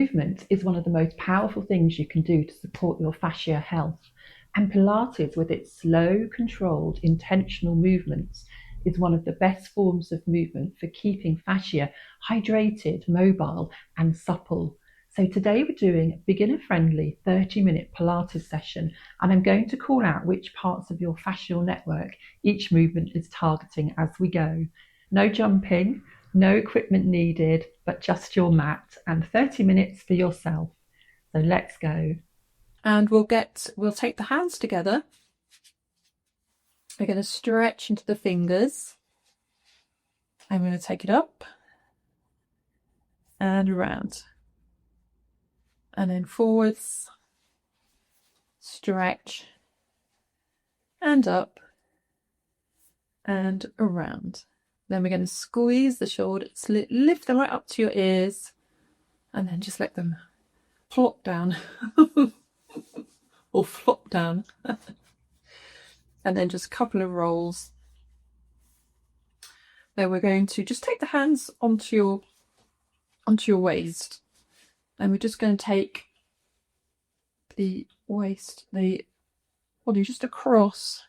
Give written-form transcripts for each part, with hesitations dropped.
Movement is one of the most powerful things you can do to support your fascia health. And Pilates, with its slow, controlled, intentional movements, is one of the best forms of movement for keeping fascia hydrated, mobile, and supple. So today we're doing a beginner-friendly 30-minute Pilates session, and I'm going to call out which parts of your fascial network each movement is targeting as we go. No jumping, no equipment needed, but just your mat and 30 minutes for yourself. So let's go. And we'll take the hands together. We're going to stretch into the fingers. I'm going to take it up and around. And then forwards, stretch, and up and around. Then we're going to squeeze the shoulders, lift them right up to your ears, and then just let them plop down or flop down. And then just a couple of rolls. Then we're going to just take the hands onto your waist, and we're just going to take the waist, the body just across.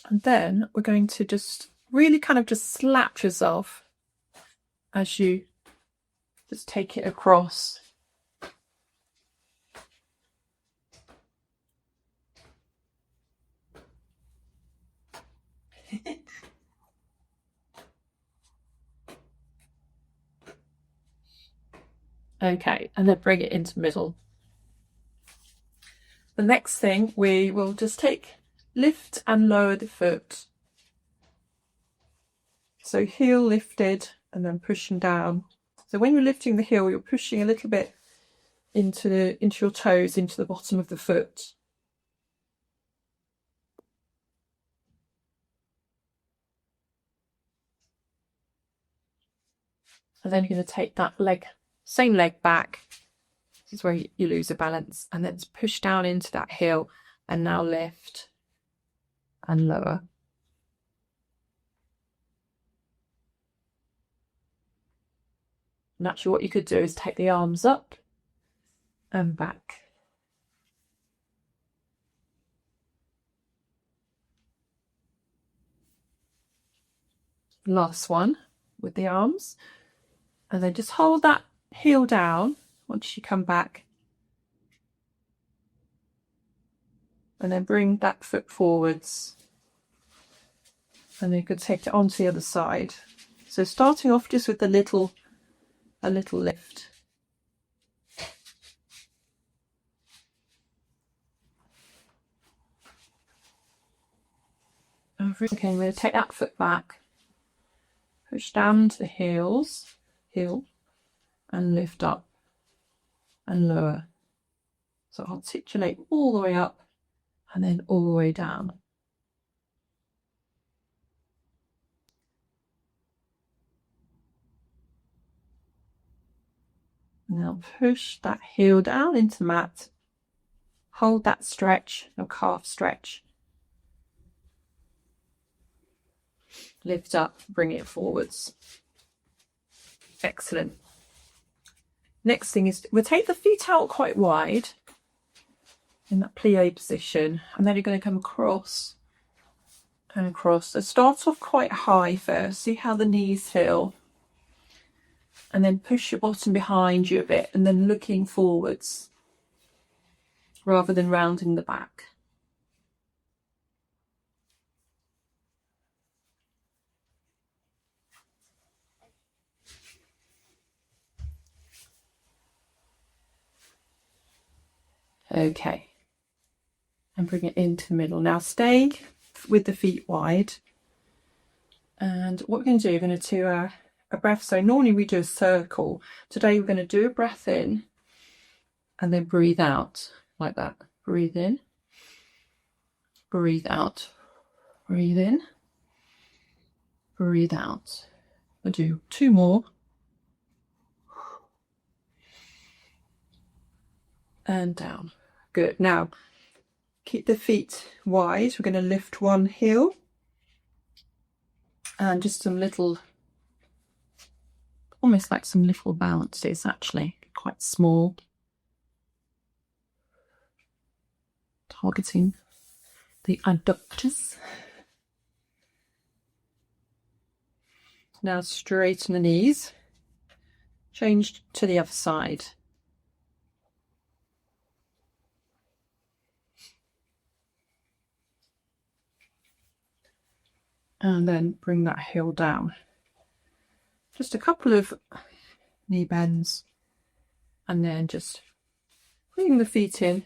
And then we're going to just really kind of just slap yourself as you just take it across. Okay, and then bring it into middle. The next thing, we will just lift and lower the foot. So heel lifted and then pushing down. So when you're lifting the heel, you're pushing a little bit into your toes, into the bottom of the foot. And then you're going to take that leg, same leg back. This is where you lose the balance, and then push down into that heel, and now lift and lower. And actually what you could do is take the arms up and back. Last one with the arms, and then just hold that heel down once you come back, and then bring that foot forwards, and then you could take it onto the other side. So starting off just with a little lift. Okay, I'm going to take that foot back, push down to the heel, and lift up and lower. So articulate all the way up and then all the way down. Now push that heel down into the mat. Hold that stretch, your calf stretch. Lift up, bring it forwards. Excellent. Next thing is we'll take the feet out quite wide in that plie position, and then you're going to come across and across. So start off quite high first, see how the knees feel, and then push your bottom behind you a bit, and then looking forwards rather than rounding the back. Okay, and bring it into the middle. Now stay with the feet wide, and what we're going to do, we're going to do a breath. So normally we do a circle. Today we're going to do a breath in and then breathe out like that. Breathe in, breathe out, breathe in, breathe out. We'll do 2 more. And down. Good. Now keep the feet wide. We're going to lift one heel and just some little almost like some little bounces, actually, quite small. Targeting the adductors. Now straighten the knees. Change to the other side. And then bring that heel down. Just a couple of knee bends. And then just bring the feet in.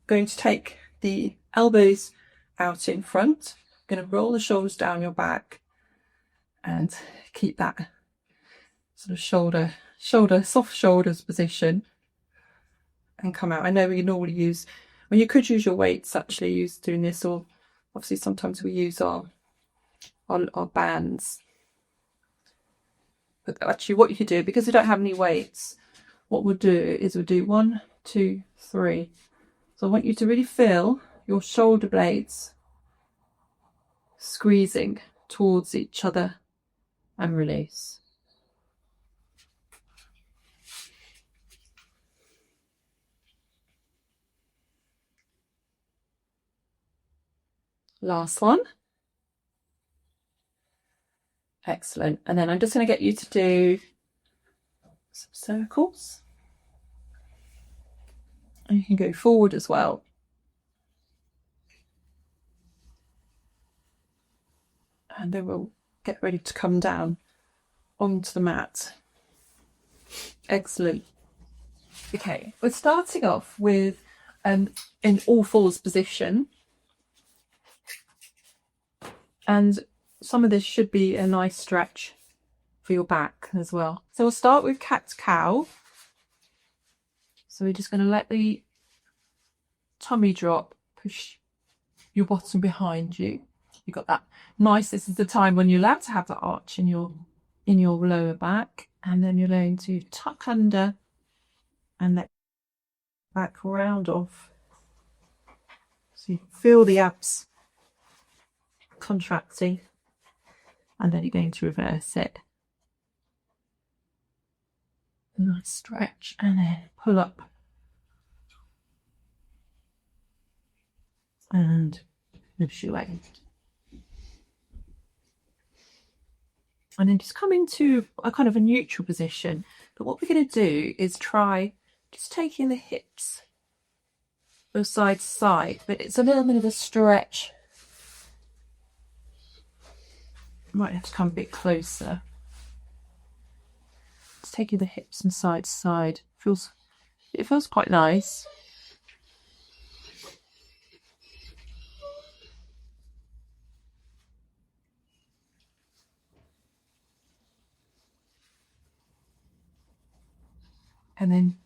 Going to take the elbows out in front. Going to roll the shoulders down your back and keep that sort of soft shoulders position and come out. I know we normally use, well, you could use your weights actually use doing this, or obviously sometimes we use our bands. But actually what you could do, because we don't have any weights, what we'll do is we'll do 1, 2, 3. So I want you to really feel your shoulder blades squeezing towards each other and release. Last one. Excellent. And then I'm just going to get you to do some circles. And you can go forward as well. And then we'll get ready to come down onto the mat. Excellent. Okay, we're starting off with in all fours position. And some of this should be a nice stretch for your back as well. So we'll start with cat-cow. So we're just going to let the tummy drop, push your bottom behind you. You've got that nice, this is the time when you're allowed to have that arch in your lower back. And then you're going to tuck under and let back round off. So you feel the abs contracting. And then you're going to reverse it. Nice stretch and then pull up. And lift your weight. And then just come into a kind of a neutral position. But what we're going to do is try just taking the hips from side to side. But it's a little bit of a stretch. Might have to come a bit closer. Just taking the hips from side to side. It feels quite nice. And then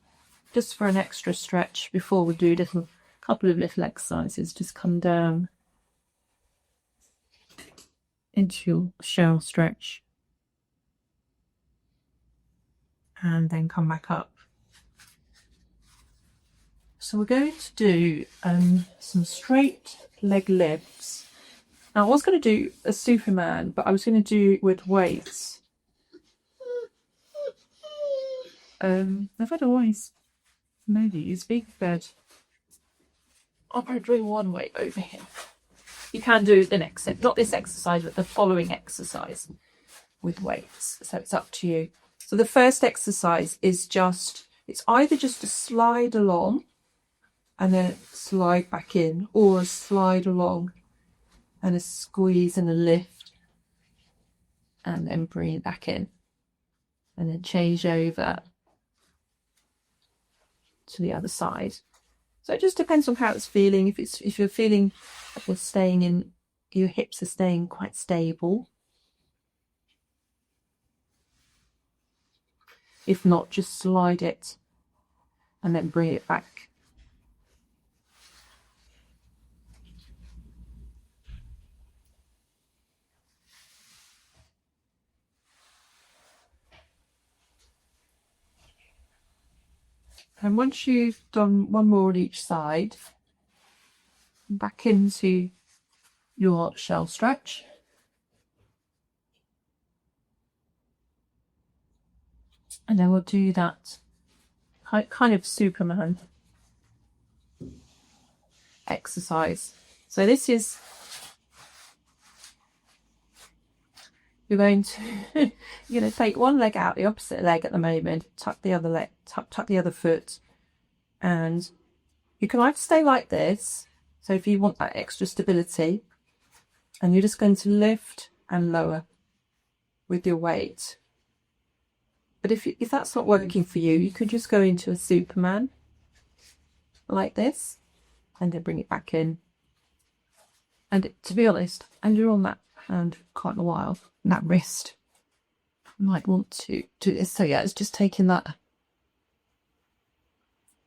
just for an extra stretch before we do a couple of little exercises, just come down into your shell stretch and then come back up. So we're going to do some straight leg lifts. Now I was going to do a Superman, but I was going to do it with weights. I've always know these big bed. I'll probably do one weight over here. You can do the next, not this exercise, but the following exercise with weights. So it's up to you. So the first exercise is it's either just a slide along and then slide back in, or a slide along and a squeeze and a lift and then bring it back in and then change over to the other side. So it just depends on how it's feeling. If you're feeling like you're staying in, your hips are staying quite stable. If not, just slide it and then bring it back. And once you've done one more on each side, back into your shell stretch. And then we'll do that kind of Superman exercise. So this is, you're going to take one leg out, the opposite leg at the moment, tuck the other leg, tuck the other foot, and you can either stay like this, so if you want that extra stability, and you're just going to lift and lower with your weight. But if that's not working for you, you could just go into a Superman like this and then bring it back in. And to be honest, and you're on that hand quite a while, and that wrist, you might want to do this. So yeah, it's just taking that.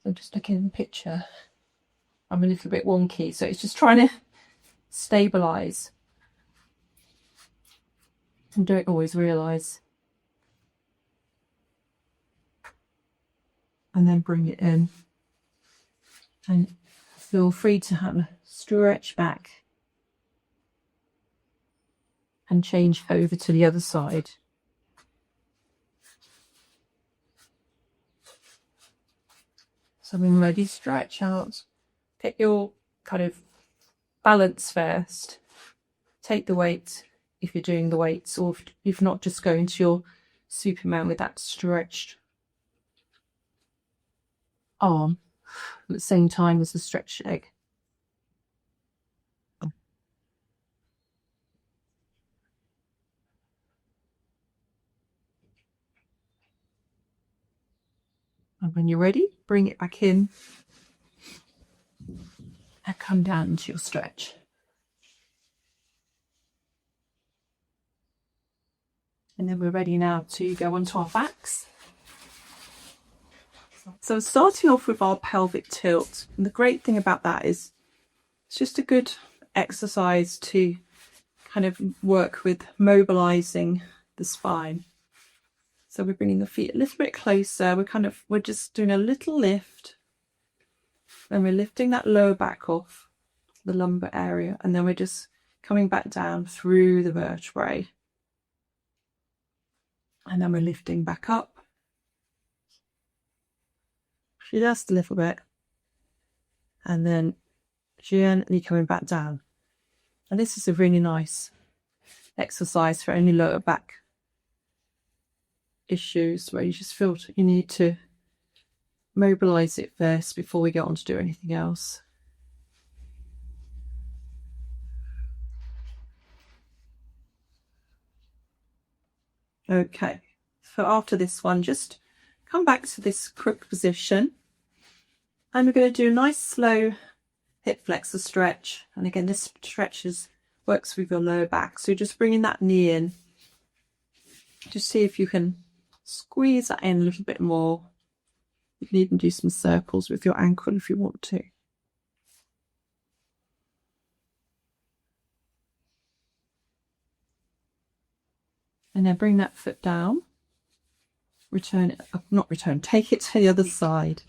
So just looking in the picture, I'm a little bit wonky, so it's just trying to stabilize. And don't always realise. And then bring it in. And feel free to have a stretch back. And change over to the other side. So when ready, stretch out. Get your kind of balance first. Take the weight if you're doing the weights, or if not, just go into your Superman with that stretched arm at the same time as the stretched leg. And when you're ready, bring it back in and come down into your stretch. And then we're ready now to go onto our backs. So starting off with our pelvic tilt, and the great thing about that is it's just a good exercise to kind of work with mobilizing the spine. So we're bringing the feet a little bit closer. We're just doing a little lift. Then we're lifting that lower back off the lumbar area, and then we're just coming back down through the vertebrae. And then we're lifting back up. Just a little bit. And then gently coming back down. And this is a really nice exercise for any lower back issues where you just feel you need to mobilize it first before we get on to do anything else. Okay, so after this one, just come back to this crook position, and we're going to do a nice slow hip flexor stretch. And again, this stretch works with your lower back, so just bringing that knee in. Just see if you can squeeze that in a little bit more. You can even do some circles with your ankle if you want to. And then bring that foot down. Take it to the other side.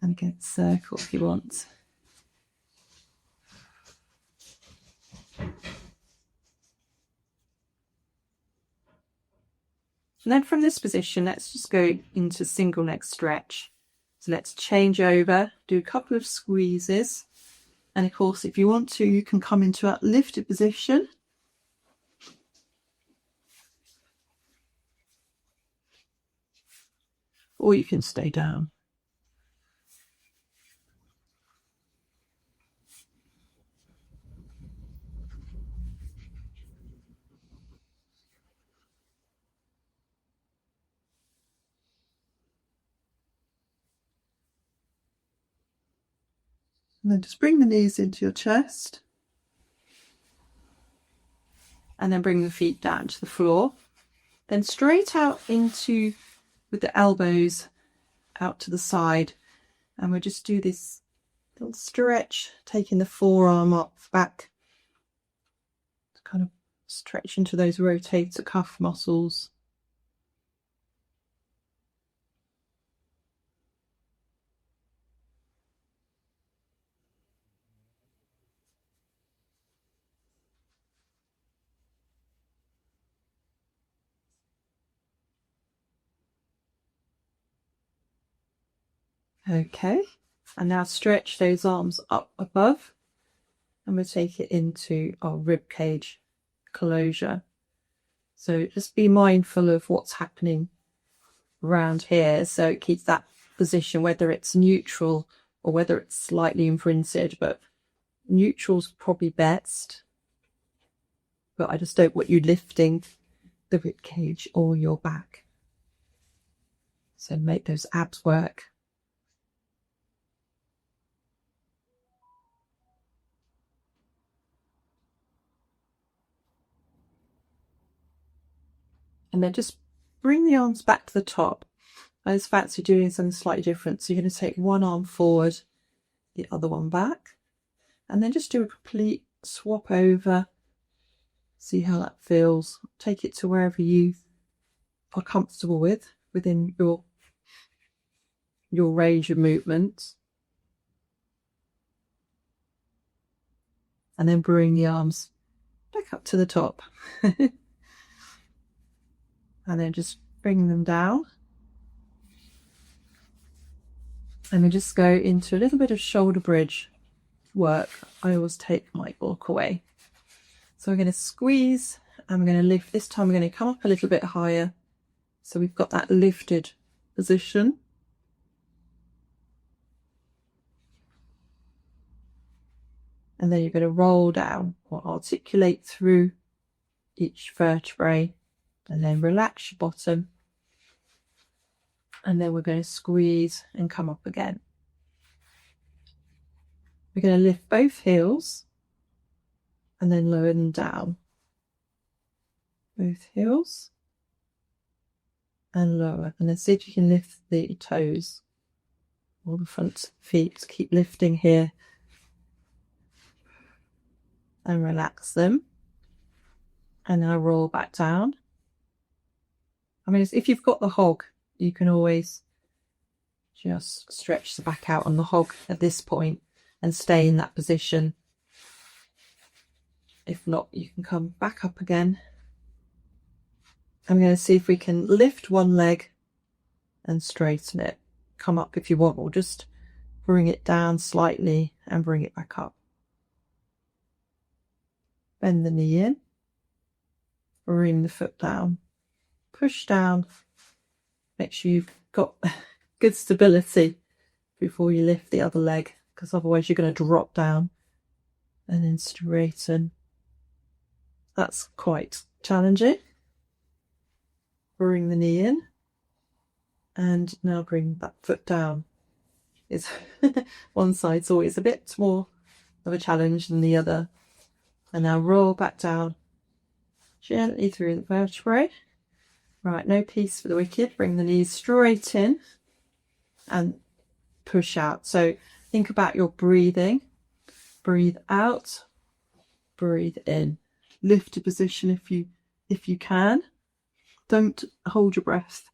And again, circle if you want. And then from this position, let's just go into single leg stretch. So let's change over, do a couple of squeezes. And of course, if you want to, you can come into a lifted position. Or you can stay down. And then just bring the knees into your chest. And then bring the feet down to the floor. Then straight out into, with the elbows out to the side. And we'll just do this little stretch, taking the forearm up, back. To kind of stretch into those rotator cuff muscles. Okay, and now stretch those arms up above, and we'll take it into our rib cage closure. So just be mindful of what's happening around here, so it keeps that position, whether it's neutral or whether it's slightly imprinted, but neutral's probably best. But I just don't want you lifting the rib cage or your back. So make those abs work. And then just bring the arms back to the top. I just fancy doing something slightly different. So you're going to take one arm forward, the other one back, and then just do a complete swap over. See how that feels. Take it to wherever you are comfortable with within your range of movements. And then bring the arms back up to the top. And then just bring them down. And then just go into a little bit of shoulder bridge work. I always take my block away. So we're going to squeeze and we're going to lift. This time we're going to come up a little bit higher. So we've got that lifted position. And then you're going to roll down or articulate through each vertebrae. And then relax your bottom. And then we're going to squeeze and come up again. We're going to lift both heels and then lower them down. Both heels and lower. And then see if you can lift the toes or the front feet. Keep lifting here and relax them. And now roll back down. I mean, if you've got the hog, you can always just stretch the back out on the hog at this point and stay in that position. If not, you can come back up again. I'm going to see if we can lift one leg and straighten it. Come up if you want, or just bring it down slightly and bring it back up. Bend the knee in, bring the foot down, push down. Make sure you've got good stability before you lift the other leg, because otherwise you're going to drop down. And then straighten. That's quite challenging. Bring the knee in. And now bring that foot down. It's one side's always a bit more of a challenge than the other. And now roll back down gently through the vertebrae. Right, no peace for the wicked. Bring the knees straight in and push out. So think about your breathing. Breathe out, breathe in. Lift to position if you can. Don't hold your breath.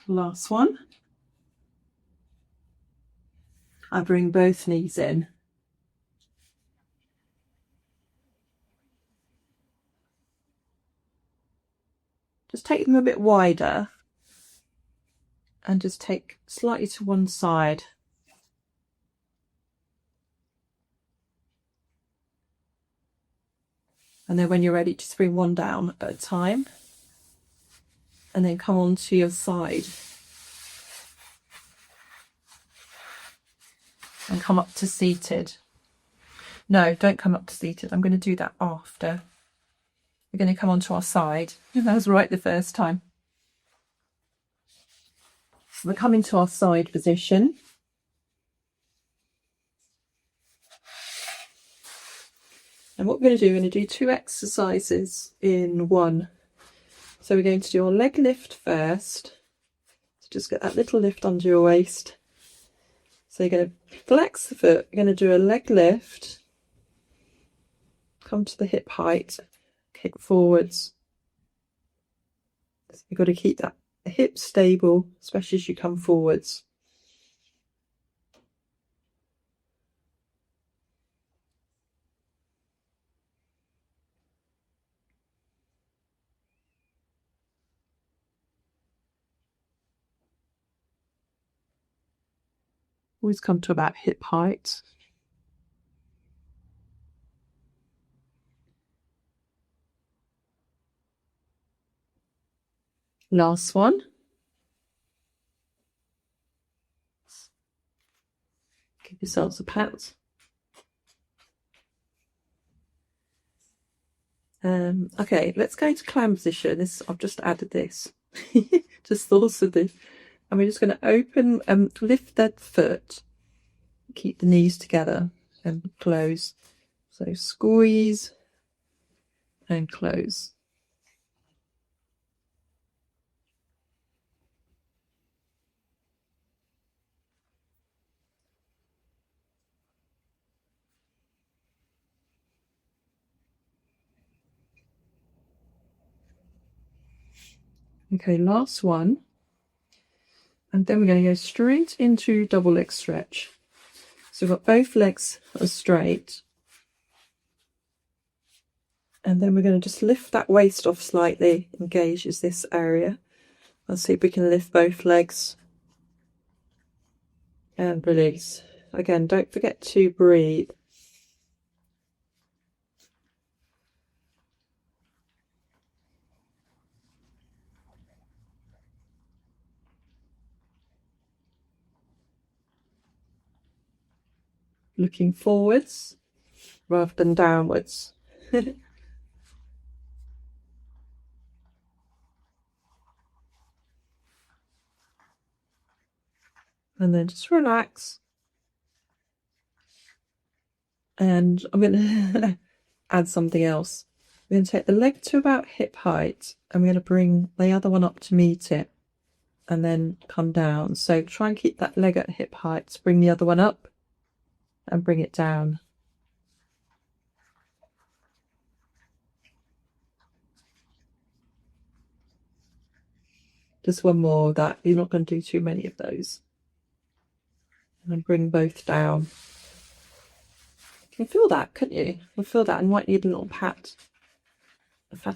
Last one. I bring both knees in. Just take them a bit wider and just take slightly to one side. And then when you're ready, just bring one down at a time. And then come on to your side. And come up to seated. No, don't come up to seated. I'm going to do that after. We're going to come onto our side. That was right the first time. So we're coming to our side position. And what we're going to do, we're going to do 2 exercises in one. So we're going to do our leg lift first. So just get that little lift under your waist. So you're going to flex the foot. You're going to do a leg lift. Come to the hip height. Kick forwards. You've got to keep that hip stable, especially as you come forwards. Always come to about hip height. Last one. Give yourselves a pat. Okay, let's go to clam position. I've just added this. Just thought of this. And we're just going to open and lift that foot. Keep the knees together and close. So squeeze and close. Okay, last one. And then we're going to go straight into double leg stretch. So we've got both legs are straight. And then we're going to just lift that waist off slightly, engages this area. Let's see if we can lift both legs. And release. Again, don't forget to breathe. Looking forwards rather than downwards. And then just relax. And I'm going to add something else. We're going to take the leg to about hip height and we're going to bring the other one up to meet it and then come down. So try and keep that leg at hip height. Bring the other one up and bring it down. Just one more of that. You're not going to do too many of those. And then bring both down. You can feel that, couldn't you? You can feel that and might need a little pat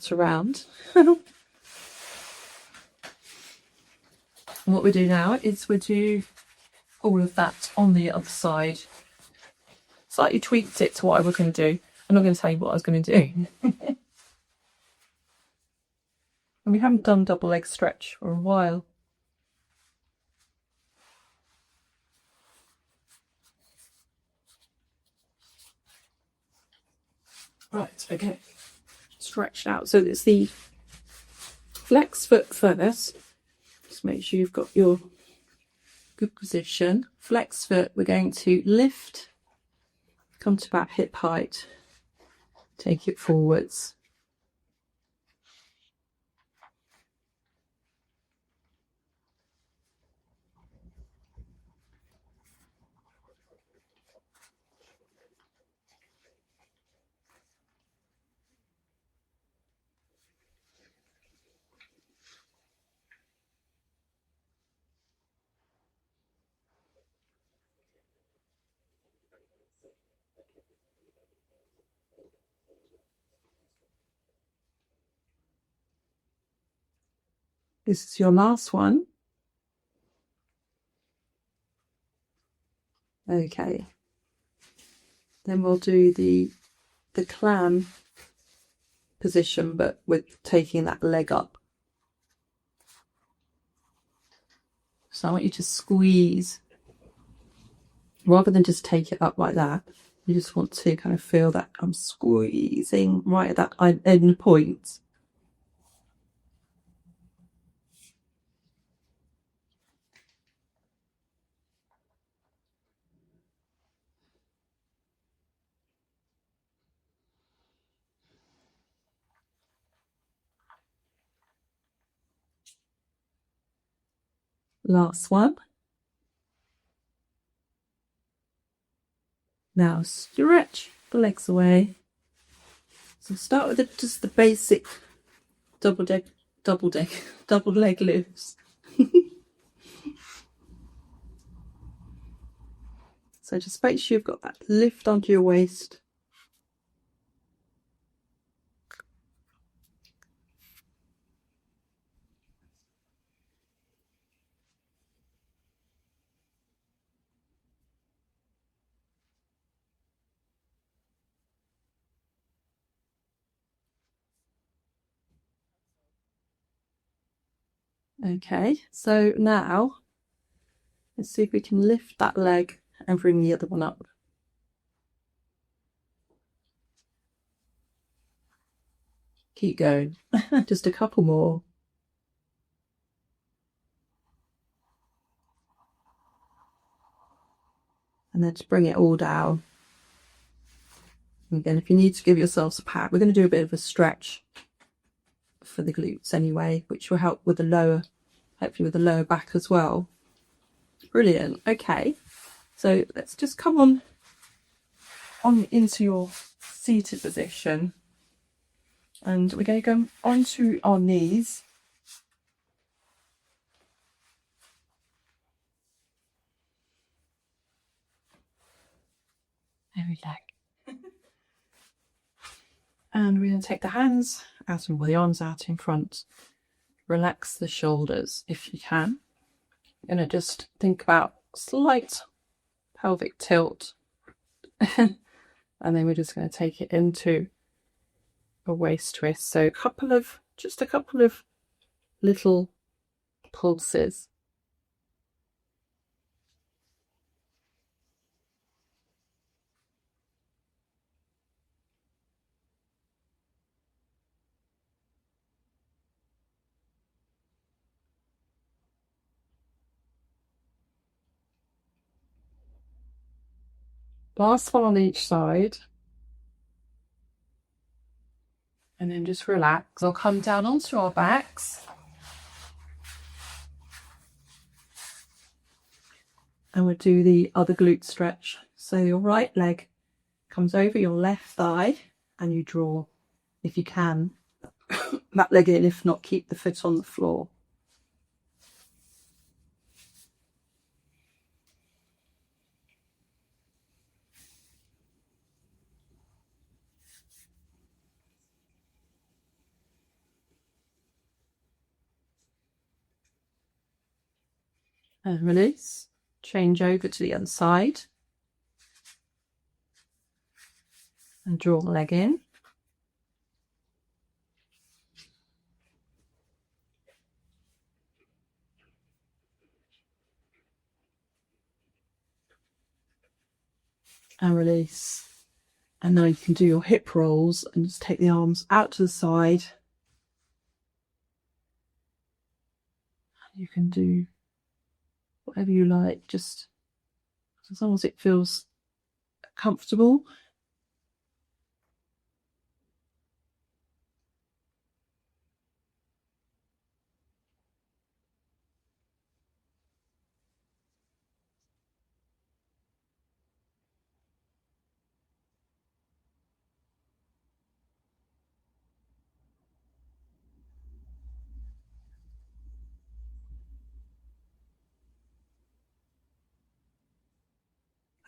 around. And what we do now is we do all of that on the other side. Slightly tweaked it to what I was going to do. I'm not going to tell you what I was going to do. And we haven't done double leg stretch for a while. Right, okay. Stretched out. So it's the flex foot first. Just make sure you've got your good position. Flex foot, we're going to lift, come to about hip height, take it forwards. This is your last one. Okay. Then we'll do the clam position, but with taking that leg up. So I want you to squeeze, rather than just take it up like that. You just want to kind of feel that I'm squeezing right at that end point. Last one. Now stretch the legs away. So start with just the basic double double leg lifts. So just make sure you've got that lift onto your waist. Okay, so now let's see if we can lift that leg and bring the other one up. Keep going. Just a couple more. And then just bring it all down. And again, if you need to give yourselves a pat, we're going to do a bit of a stretch for the glutes anyway, which will help with the lower, hopefully with the lower back as well. Brilliant. Okay, so let's just come on into your seated position, and we're going to go onto our knees. Very leg. And we're going to take the hands out and the arms out in front. Relax the shoulders if you can. You're going to just think about slight pelvic tilt. And then we're just going to take it into a waist twist. So just a couple of little pulses. Last one on each side. And then just relax. We'll come down onto our backs. And we'll do the other glute stretch. So your right leg comes over your left thigh and you draw, if you can, that leg in. If not, keep the foot on the floor. And release. Change over to the other side. And draw the leg in. And release. And now you can do your hip rolls and just take the arms out to the side. You can do whatever you like, just as long as it feels comfortable.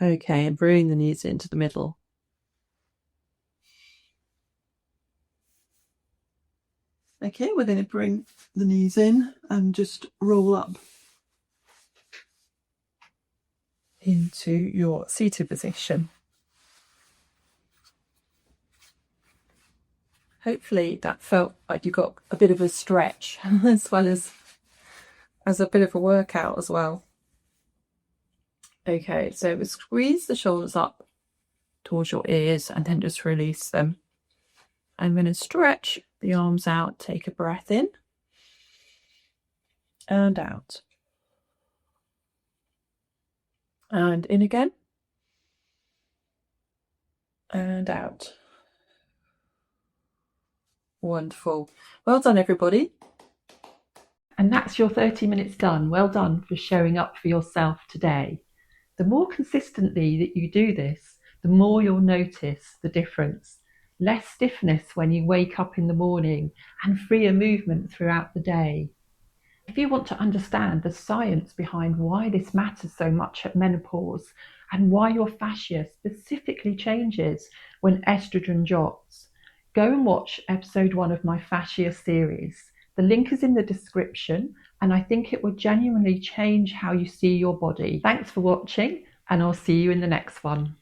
Okay, and bring the knees into the middle. Okay, we're going to bring the knees in and just roll up into your seated position. Hopefully that felt like you got a bit of a stretch as well as a bit of a workout as well. Okay, so we squeeze the shoulders up towards your ears and then just release them. I'm going to stretch the arms out, take a breath in and out. And in again. And out. Wonderful. Well done, everybody. And that's your 30 minutes done. Well done for showing up for yourself today. The more consistently that you do this, the more you'll notice the difference. less stiffness when you wake up in the morning, and freer movement throughout the day. If you want to understand the science behind why this matters so much at menopause and why your fascia specifically changes when estrogen drops, go and watch episode 1 of my fascia series. The link is in the description, and I think it will genuinely change how you see your body. Thanks for watching, and I'll see you in the next one.